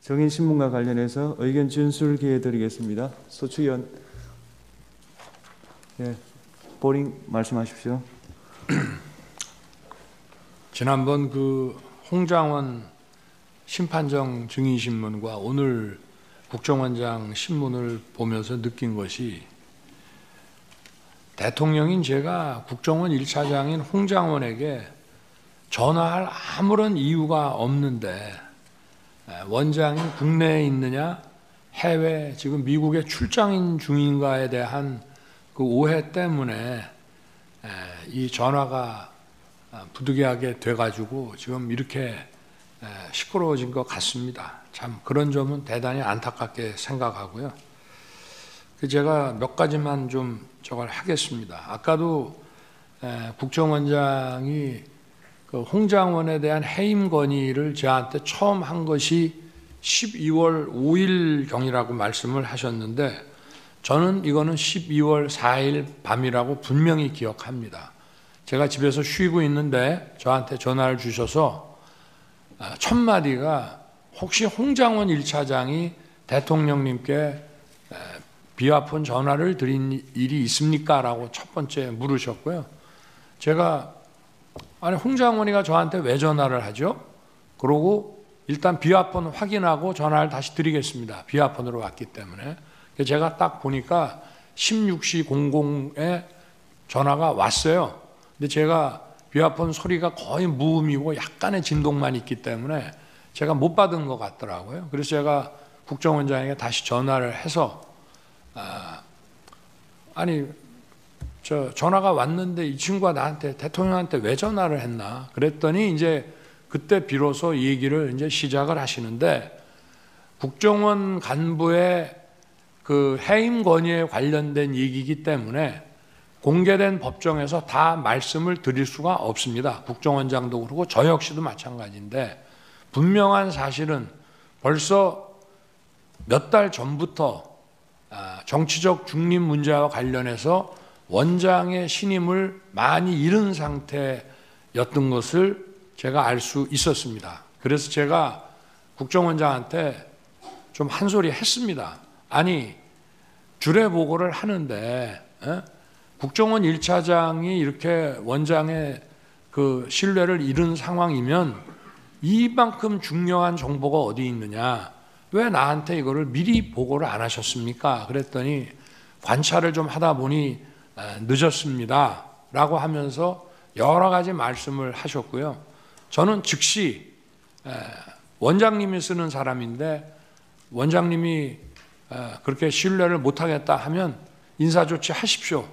정인신문과 관련해서 의견 준술 기회 드리겠습니다. 소추위원, 보링 말씀하십시오. 지난번 그 홍장원 심판정 증인신문과 오늘 국정원장 신문을 보면서 느낀 것이, 대통령인 제가 국정원 1차장인 홍장원에게 전화할 아무런 이유가 없는데 원장이 국내에 있느냐 해외 지금 미국에 출장인 중인가에 대한 그 오해 때문에 이 전화가 부득이하게 돼가지고 지금 이렇게 시끄러워진 것 같습니다. 참 그런 점은 대단히 안타깝게 생각하고요. 제가 몇 가지만 좀 저걸 하겠습니다. 아까도 국정원장이 그 홍장원에 대한 해임 건의를 저한테 처음 한 것이 12월 5일경이라고 말씀을 하셨는데, 저는 이거는 12월 4일 밤이라고 분명히 기억합니다. 제가 집에서 쉬고 있는데 저한테 전화를 주셔서 첫 마디가 혹시 홍장원 1차장이 대통령님께 비화폰 전화를 드린 일이 있습니까? 라고 첫 번째 물으셨고요. 제가 아니 홍장원이가 저한테 왜 전화를 하죠? 그러고 일단 비화폰 확인하고 전화를 다시 드리겠습니다. 비화폰으로 왔기 때문에. 제가 딱 보니까 16시 00에 전화가 왔어요. 근데 제가 비화폰 소리가 거의 무음이고 약간의 진동만 있기 때문에 제가 못 받은 것 같더라고요. 그래서 제가 국정원장에게 다시 전화를 해서 아니 저 전화가 왔는데 이 친구가 나한테 대통령한테 왜 전화를 했나 그랬더니 이제 그때 비로소 얘기를 이제 시작을 하시는데, 국정원 간부의 그 해임 건의에 관련된 얘기이기 때문에 공개된 법정에서 다 말씀을 드릴 수가 없습니다. 국정원장도 그렇고 저 역시도 마찬가지인데, 분명한 사실은 벌써 몇 달 전부터 정치적 중립 문제와 관련해서 원장의 신임을 많이 잃은 상태였던 것을 제가 알 수 있었습니다. 그래서 제가 국정원장한테 좀 한 소리 했습니다. 아니 주례 보고를 하는데 국정원 1차장이 이렇게 원장의 그 신뢰를 잃은 상황이면 이만큼 중요한 정보가 어디 있느냐, 왜 나한테 이거를 미리 보고를 안 하셨습니까? 그랬더니 관찰을 좀 하다 보니 늦었습니다 라고 하면서 여러 가지 말씀을 하셨고요. 저는 즉시 원장님이 쓰는 사람인데 원장님이 그렇게 신뢰를 못하겠다 하면 인사조치 하십시오.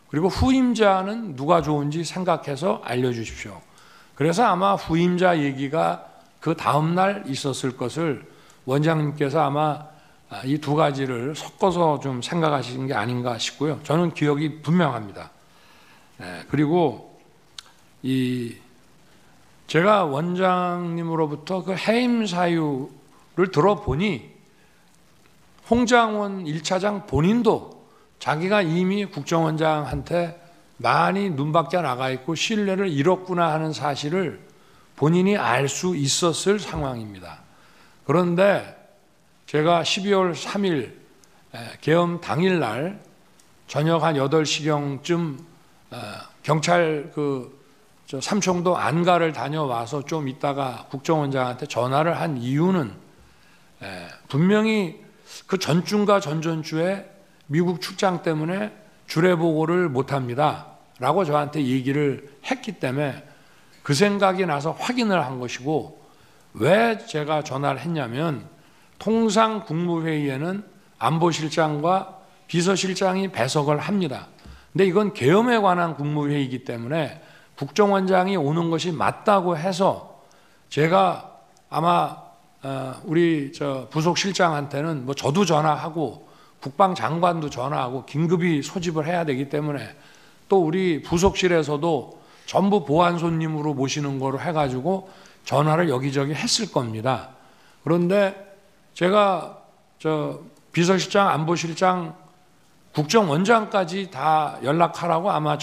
그리고 후임자는 누가 좋은지 생각해서 알려주십시오. 그래서 아마 후임자 얘기가 그 다음날 있었을 것을 원장님께서 아마 이 두 가지를 섞어서 좀 생각하시는 게 아닌가 싶고요. 저는 기억이 분명합니다. 그리고 제가 원장님으로부터 그 해임 사유를 들어보니 홍장원 1차장 본인도 자기가 이미 국정원장한테 많이 눈밖에 나가 있고 신뢰를 잃었구나 하는 사실을 본인이 알 수 있었을 상황입니다. 그런데 제가 12월 3일 계엄 당일날 저녁 한 8시경쯤 경찰 삼청도 안가를 다녀와서 좀 있다가 국정원장한테 전화를 한 이유는 분명히 그 전주인가 전전주에 미국 출장 때문에 주례보고를 못합니다 라고 저한테 얘기를 했기 때문에 그 생각이 나서 확인을 한 것이고, 왜 제가 전화를 했냐면 통상 국무회의에는 안보실장과 비서실장이 배석을 합니다. 근데 이건 계엄에 관한 국무회의이기 때문에 국정원장이 오는 것이 맞다고 해서 제가 아마 우리 부속실장한테는 뭐 저도 전화하고 국방장관도 전화하고 긴급히 소집을 해야 되기 때문에 또 우리 부속실에서도 전부 보안 손님으로 모시는 거로 해가지고 전화를 여기저기 했을 겁니다. 그런데 제가 비서실장, 안보실장, 국정원장까지 다 연락하라고 아마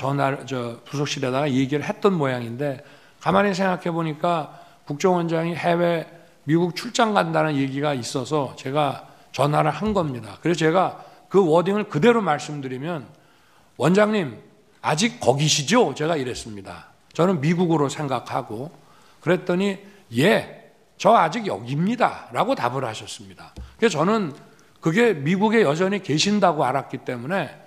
부속실에다가 얘기를 했던 모양인데, 가만히 생각해 보니까 국정원장이 해외 미국 출장 간다는 얘기가 있어서 제가 전화를 한 겁니다. 그래서 제가 그 워딩을 그대로 말씀드리면 원장님 아직 거기시죠? 제가 이랬습니다. 저는 미국으로 생각하고 그랬더니 예, 저 아직 여기입니다 라고 답을 하셨습니다. 그래서 저는 그게 미국에 여전히 계신다고 알았기 때문에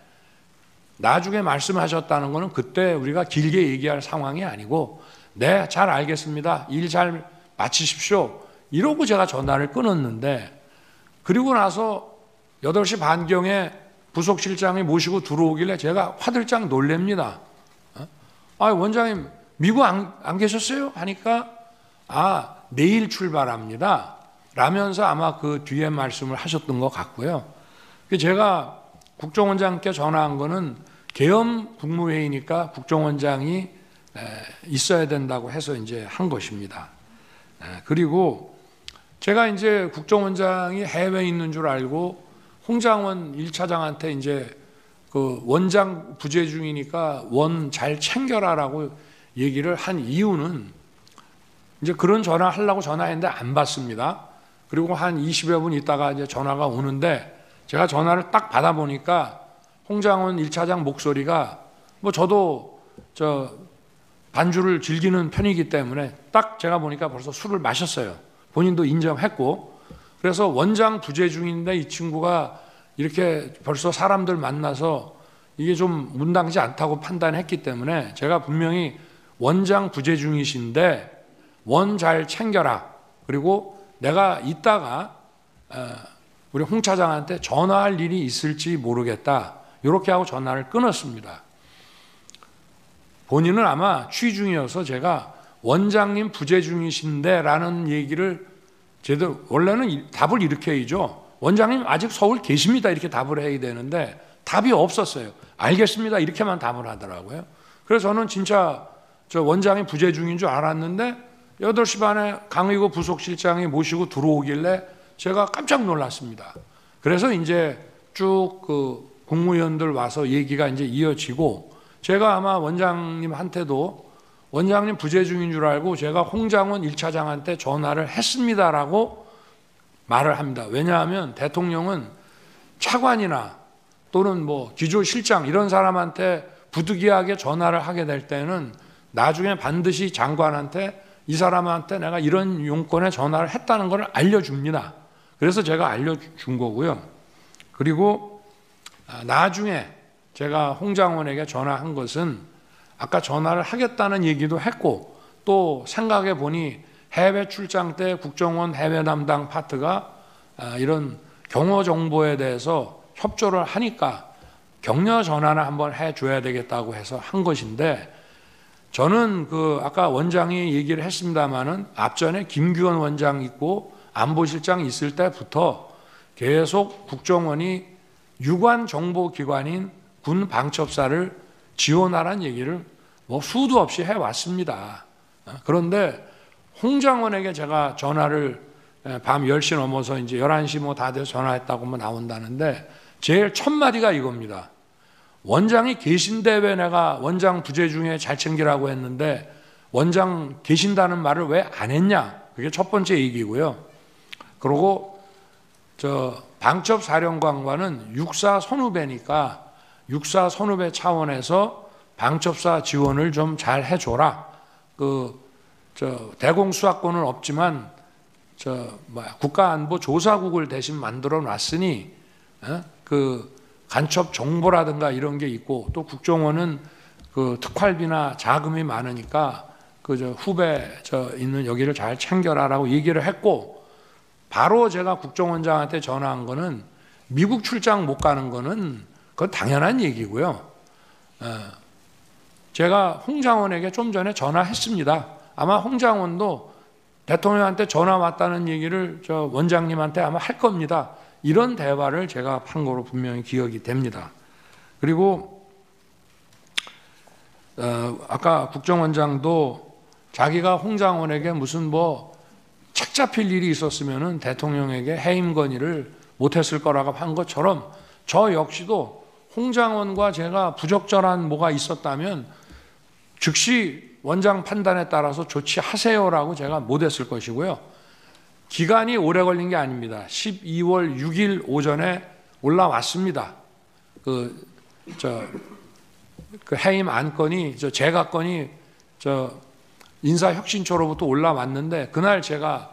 나중에 말씀하셨다는 것은 그때 우리가 길게 얘기할 상황이 아니고 네, 잘 알겠습니다. 일 잘 마치십시오. 이러고 제가 전화를 끊었는데 그리고 나서 8시 반경에 부속실장이 모시고 들어오길래 제가 화들짝 놀랍니다. 원장님 미국 안 계셨어요? 하니까 내일 출발합니다 라면서 아마 그 뒤에 말씀을 하셨던 것 같고요. 제가 국정원장께 전화한 거는 계엄 국무회의니까 국정원장이 있어야 된다고 해서 이제 한 것입니다. 그리고 제가 이제 국정원장이 해외에 있는 줄 알고 홍장원 1차장한테 이제 그 원장 부재 중이니까 원 잘 챙겨라라고 얘기를 한 이유는 이제 그런 전화 하려고 전화했는데 안 받습니다. 그리고 한 20여 분 있다가 이제 전화가 오는데 제가 전화를 딱 받아보니까 홍장원 1차장 목소리가 뭐 저도 반주를 즐기는 편이기 때문에 딱 제가 보니까 벌써 술을 마셨어요. 본인도 인정했고. 그래서 원장 부재 중인데 이 친구가 이렇게 벌써 사람들 만나서 이게 좀 문당지 않다고 판단했기 때문에 제가 분명히 원장 부재 중이신데 원 잘 챙겨라. 그리고 내가 이따가 우리 홍 차장한테 전화할 일이 있을지 모르겠다. 이렇게 하고 전화를 끊었습니다. 본인은 아마 취 중이어서 제가 원장님 부재 중이신데 라는 얘기를 제대로 원래는 답을 이렇게 해야죠. 원장님 아직 서울 계십니다. 이렇게 답을 해야 되는데 답이 없었어요. 알겠습니다. 이렇게만 답을 하더라고요. 그래서 저는 진짜 저 원장이 부재 중인 줄 알았는데 8시 반에 강의구 부속실장이 모시고 들어오길래 제가 깜짝 놀랐습니다. 그래서 이제 쭉 그 국무위원들 와서 얘기가 이제 이어지고 제가 아마 원장님한테도 원장님 부재 중인 줄 알고 제가 홍장원 1차장한테 전화를 했습니다라고 말을 합니다. 왜냐하면 대통령은 차관이나 또는 뭐 기조실장 이런 사람한테 부득이하게 전화를 하게 될 때는 나중에 반드시 장관한테 이 사람한테 내가 이런 용건에 전화를 했다는 걸 알려줍니다. 그래서 제가 알려준 거고요. 그리고 나중에 제가 홍장원에게 전화한 것은 아까 전화를 하겠다는 얘기도 했고 또 생각해 보니 해외 출장 때 국정원 해외 담당 파트가 이런 경호 정보에 대해서 협조를 하니까 격려 전화를 한번 해줘야 되겠다고 해서 한 것인데 저는 그 아까 원장이 얘기를 했습니다마는 앞전에 김규원 원장 있고 안보실장 있을 때부터 계속 국정원이 유관 정보기관인 군 방첩사를 지원하라는 얘기를 뭐 수도 없이 해왔습니다. 그런데 홍장원에게 제가 전화를 밤 10시 넘어서 이제 11시 뭐 다 돼서 전화했다고 뭐 나온다는데 제일 첫 마디가 이겁니다. 원장이 계신데 왜 내가 원장 부재 중에 잘 챙기라고 했는데 원장 계신다는 말을 왜 안 했냐? 그게 첫 번째 얘기고요. 그리고 저 방첩사령관과는 육사 선후배니까 육사 선후배 차원에서 방첩사 지원을 좀 잘 해줘라. 대공수사권은 없지만 국가안보조사국을 대신 만들어 놨으니 그 간첩 정보라든가 이런 게 있고 또 국정원은 그 특활비나 자금이 많으니까 후배 있는 여기를 잘 챙겨라라고 얘기를 했고 바로 제가 국정원장한테 전화한 거는 미국 출장 못 가는 거는 그건 당연한 얘기고요. 제가 홍장원에게 좀 전에 전화했습니다. 아마 홍장원도 대통령한테 전화 왔다는 얘기를 저 원장님한테 아마 할 겁니다. 이런 대화를 제가 한 거로 분명히 기억이 됩니다. 그리고 아까 국정원장도 자기가 홍장원에게 무슨 책 잡힐 일이 있었으면은 대통령에게 해임 건의를 못했을 거라고 한 것처럼 저 역시도 홍장원과 제가 부적절한 뭐가 있었다면 즉시 원장 판단에 따라서 조치하세요라고 제가 못했을 것이고요. 기간이 오래 걸린 게 아닙니다. 12월 6일 오전에 올라왔습니다. 그 해임 안건이, 재가건이 인사혁신처로부터 올라왔는데, 그날 제가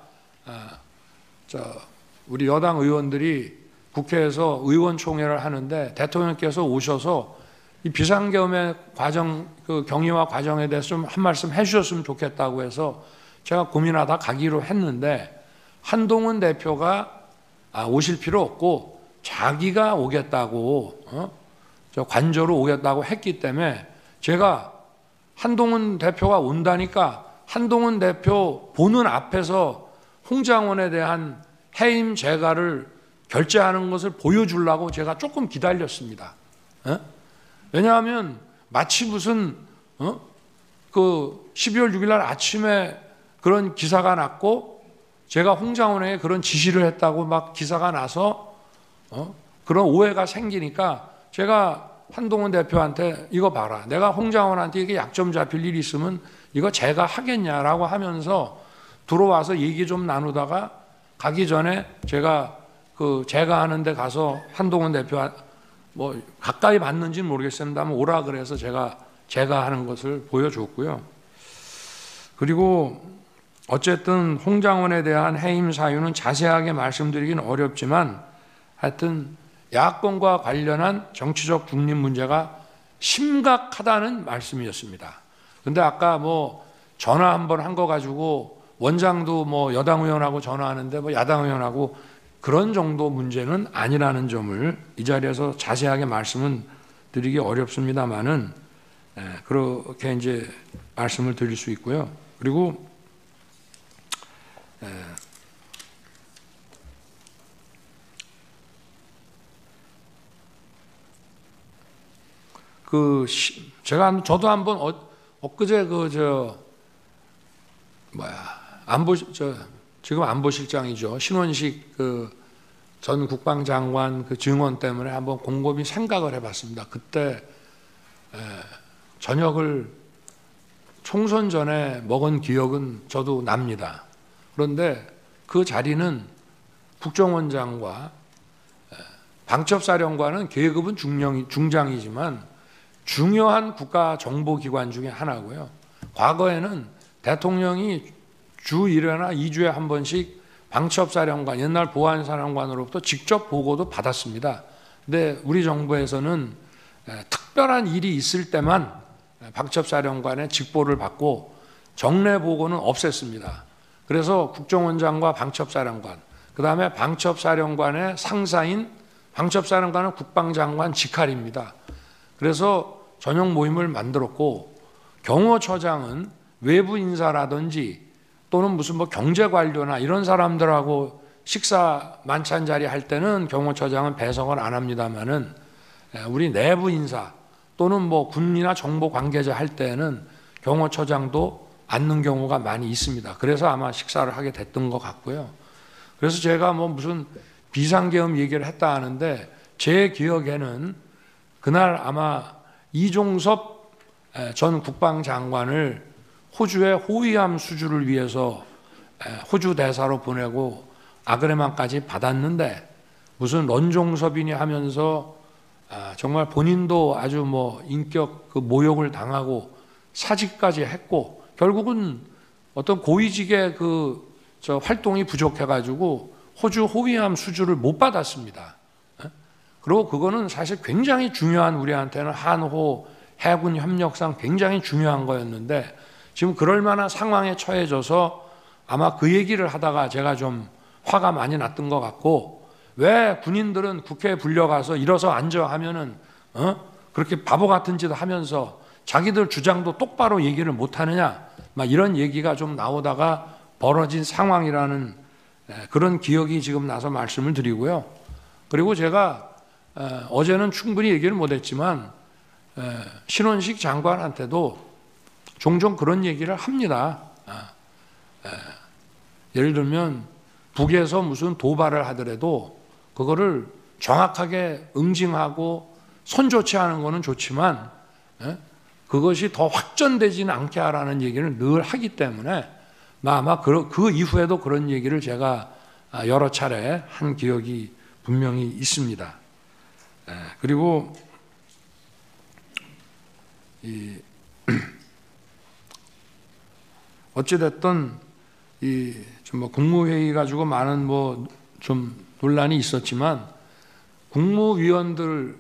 우리 여당 의원들이 국회에서 의원총회를 하는데 대통령께서 오셔서 이 비상계엄의 과정, 그 경위와 과정에 대해서 좀 한 말씀 해주셨으면 좋겠다고 해서 제가 고민하다 가기로 했는데, 한동훈 대표가 오실 필요 없고 자기가 오겠다고, 관저로 오겠다고 했기 때문에 제가 한동훈 대표가 온다니까 한동훈 대표 보는 앞에서 홍장원에 대한 해임 재가를 결재하는 것을 보여주려고 제가 조금 기다렸습니다. 왜냐하면 마치 무슨 그 12월 6일 날 아침에 그런 기사가 났고 제가 홍장원에게 그런 지시를 했다고 막 기사가 나서 그런 오해가 생기니까 제가 한동훈 대표한테 이거 봐라, 내가 홍장원한테 이게 약점 잡힐 일이 있으면 이거 제가 하겠냐라고 하면서 들어와서 얘기 좀 나누다가 가기 전에 제가 제가 하는 데 가서 한동훈 대표 뭐 가까이 봤는지는 모르겠습니다만 오라 그래서 제가 하는 것을 보여줬고요. 그리고 어쨌든 홍장원에 대한 해임 사유는 자세하게 말씀드리긴 어렵지만 하여튼 야권과 관련한 정치적 중립 문제가 심각하다는 말씀이었습니다. 근데 아까 뭐 전화 한번 한 거 가지고 원장도 뭐 여당 의원하고 전화하는데 뭐 야당 의원하고 그런 정도 문제는 아니라는 점을 이 자리에서 자세하게 말씀은 드리기 어렵습니다만은 그렇게 이제 말씀을 드릴 수 있고요. 그리고 저도 한번 엊그제 지금 안보실장이죠, 신원식 전 국방장관 증언 때문에 한번 곰곰이 생각을 해봤습니다. 그때 저녁을 총선 전에 먹은 기억은 저도 납니다. 그런데 그 자리는 국정원장과 방첩사령관은 계급은 중장이지만 중요한 국가정보기관 중에 하나고요. 과거에는 대통령이 주 1회나 2주에 한 번씩 방첩사령관, 옛날 보안사령관으로부터 직접 보고도 받았습니다. 근데 우리 정부에서는 특별한 일이 있을 때만 방첩사령관의 직보를 받고 정례 보고는 없앴습니다. 그래서 국정원장과 방첩사령관, 그 다음에 방첩사령관의 상사인 방첩사령관은 국방장관 직할입니다. 그래서 전용 모임을 만들었고, 경호처장은 외부 인사라든지 또는 무슨 뭐 경제관료나 이런 사람들하고 식사 만찬 자리 할 때는 경호처장은 배석을 안 합니다만은 우리 내부 인사 또는 뭐 군이나 정보 관계자 할 때는 경호처장도 앉는 경우가 많이 있습니다. 그래서 아마 식사를 하게 됐던 것 같고요. 그래서 제가 뭐 무슨 비상계엄 얘기를 했다 하는데 제 기억에는 그날 아마 이종섭 전 국방장관을 호주의 호위함 수주를 위해서 호주 대사로 보내고 아그레만까지 받았는데 무슨 런종섭이니 하면서 정말 본인도 아주 뭐 인격 모욕을 당하고 사직까지 했고 결국은 어떤 고위직의 활동이 부족해가지고 호주 호위함 수주를 못 받았습니다. 그리고 그거는 사실 굉장히 중요한, 우리한테는 한호 해군 협력상 굉장히 중요한 거였는데 지금 그럴 만한 상황에 처해져서 아마 그 얘기를 하다가 제가 좀 화가 많이 났던 것 같고, 왜 군인들은 국회에 불려가서 일어서 앉아 하면은 그렇게 바보 같은 짓을 하면서 자기들 주장도 똑바로 얘기를 못 하느냐, 막 이런 얘기가 좀 나오다가 벌어진 상황이라는 그런 기억이 지금 나서 말씀을 드리고요. 그리고 제가 어제는 충분히 얘기를 못했지만 신원식 장관한테도 종종 그런 얘기를 합니다. 예를 들면 북에서 무슨 도발을 하더라도 그거를 정확하게 응징하고 손조치하는 거는 좋지만 그것이 더 확전되지는 않게 하라는 얘기를 늘 하기 때문에 아마 그 이후에도 그런 얘기를 제가 여러 차례 한 기억이 분명히 있습니다. 그리고 어찌됐든 좀 국무회의 가지고 많은 좀 논란이 있었지만 국무위원들이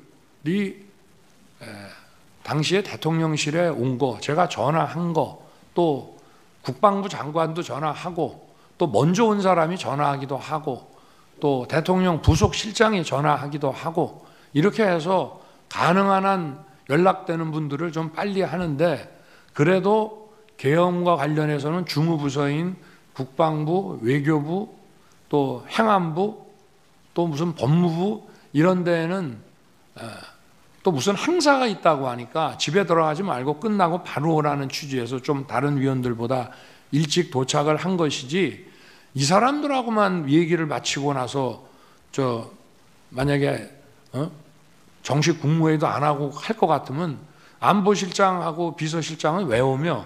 당시에 대통령실에 온 거, 제가 전화한 거, 또 국방부 장관도 전화하고, 또 먼저 온 사람이 전화하기도 하고, 또 대통령 부속실장이 전화하기도 하고, 이렇게 해서 가능한 한 연락되는 분들을 좀 빨리 하는데, 그래도 계엄과 관련해서는 주무부서인 국방부, 외교부, 또 행안부, 또 무슨 법무부 이런 데에는 또 무슨 행사가 있다고 하니까 집에 들어가지 말고 끝나고 바로 오라는 취지에서 좀 다른 위원들보다 일찍 도착을 한 것이지, 이 사람들하고만 얘기를 마치고 나서 만약에 정식 국무회의도 안 하고 할 것 같으면 안보실장하고 비서실장은 왜 오며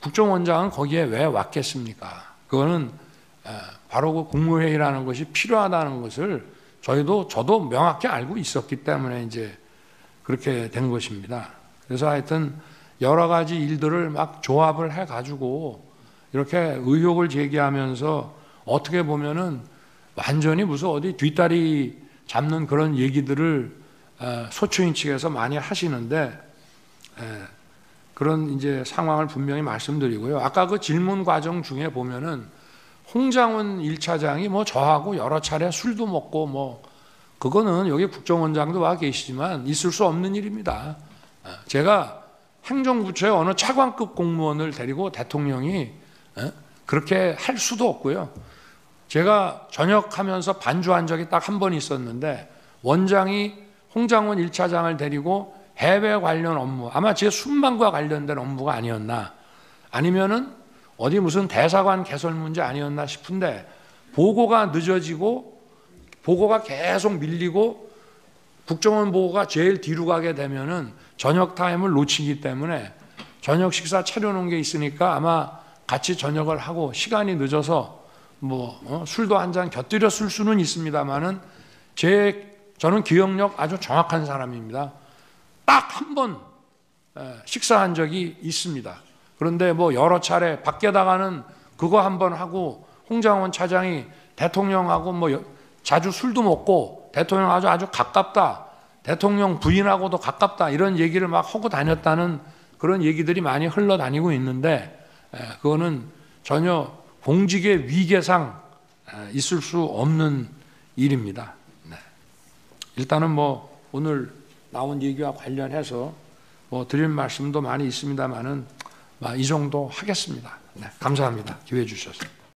국정원장은 거기에 왜 왔겠습니까? 그거는 바로 그 국무회의라는 것이 필요하다는 것을 저도 명확히 알고 있었기 때문에 이제 그렇게 된 것입니다. 그래서 하여튼 여러 가지 일들을 막 조합을 해가지고 이렇게 의혹을 제기하면서 어떻게 보면은 완전히 무슨 어디 뒷다리 잡는 그런 얘기들을 소추인 측에서 많이 하시는데, 그런 이제 상황을 분명히 말씀드리고요. 아까 그 질문 과정 중에 보면은 홍장훈 1차장이 저하고 여러 차례 술도 먹고 그거는 여기 국정원장도 와 계시지만 있을 수 없는 일입니다. 제가 행정부처의 어느 차관급 공무원을 데리고 대통령이 그렇게 할 수도 없고요. 제가 전역하면서 반주한 적이 딱 한 번 있었는데, 원장이 홍장훈 1차장을 데리고 해외 관련 업무, 아마 제 순방과 관련된 업무가 아니었나, 아니면은 어디 무슨 대사관 개설 문제 아니었나 싶은데, 보고가 늦어지고 보고가 계속 밀리고 국정원 보고가 제일 뒤로 가게 되면은 저녁 타임을 놓치기 때문에 저녁 식사 차려놓은 게 있으니까 아마 같이 저녁을 하고 시간이 늦어서 술도 한 잔 곁들여 쓸 수는 있습니다만은 저는 기억력 아주 정확한 사람입니다. 딱 한 번 식사한 적이 있습니다. 그런데 여러 차례 밖에다가는 그거 한 번 하고, 홍장원 차장이 대통령하고 자주 술도 먹고 대통령하고 아주 가깝다, 대통령 부인하고도 가깝다, 이런 얘기를 막 하고 다녔다는 그런 얘기들이 많이 흘러다니고 있는데, 그거는 전혀 공직의 위계상 있을 수 없는 일입니다. 일단은 오늘 나온 얘기와 관련해서 드릴 말씀도 많이 있습니다만은 이 정도 하겠습니다. 감사합니다. 기회 주셔서.